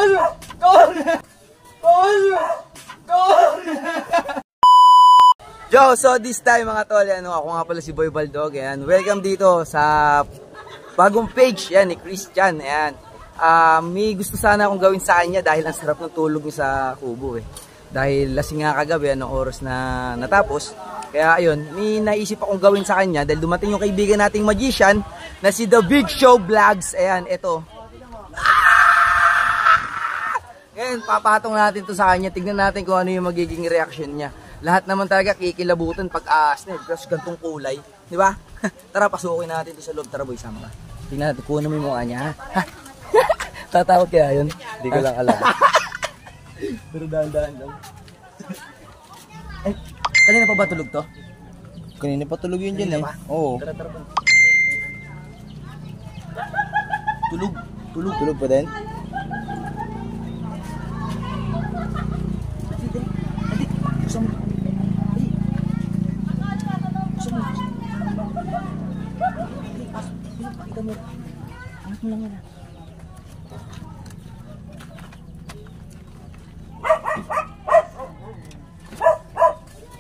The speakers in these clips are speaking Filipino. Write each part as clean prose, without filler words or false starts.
Tol! Tol! Tol! Tol! Yo, so this time mga tol, ako nga pala si Boy Baldog. Ayan. Welcome dito sa bagong page yan, ni Christian. Ayan. May gusto sana akong gawin sa kanya dahil ang sarap ng tulog niya sa kubo eh. Dahil lasing nga kagabi, anong oras na natapos. Kaya ayun, may naisip akong gawin sa kanya dahil dumating yung kaibigan nating magician na si The Big Show Vlogs. Ayan, ito. Ngayon, papatong natin to sa kanya. Tignan natin kung ano yung magiging reaction niya. Lahat naman talaga kikilabutan pag aas na. Kasi gantong kulay. Di ba? Tara, pasukin natin to sa loob. Tara boy, sama ka. Tignan natin, kunin mo yung mukha niya. Ha? Tatakot kaya yun? Hindi ko lang alam. Pero dahan-dahan lang. Ay, kanina pa ba tulog to? Kanina pa tulog yun dyan eh. Oo. Tara, tara. Tulog. Tulog. Tulog pa din?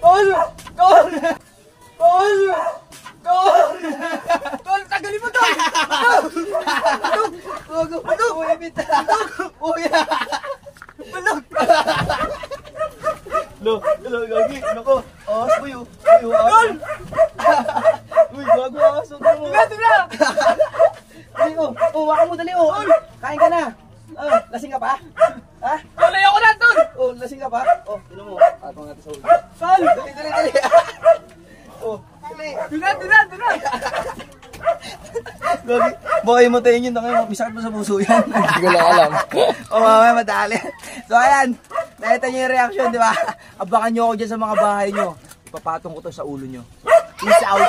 Tol! Tol! Tol! Tol! Tol, tagalin mo tol! Tulog! Tulog! Uy, bita! Uy! Tulog! Lo, gagi. Nako. Awas boy. Tol! Uy, gago awas. Tula! Dali waka mo dali Kain ka na. Lasing ka pa? Ha? Tol, ayoko na tol! Lasing ka pa? Tinan mo. Patong natin sa ulo. Tol! Dali. Dali. Tula! Gagi. Baka imatayin yun. Misakit mo sa puso yan. Hindi ko lang alam. Mamaya madali. So ayan. Nakita nyo yung reaction, di ba? Abangan nyo ako dyan sa mga bahay nyo. Ipapatong ko to sa ulo nyo. Peace out.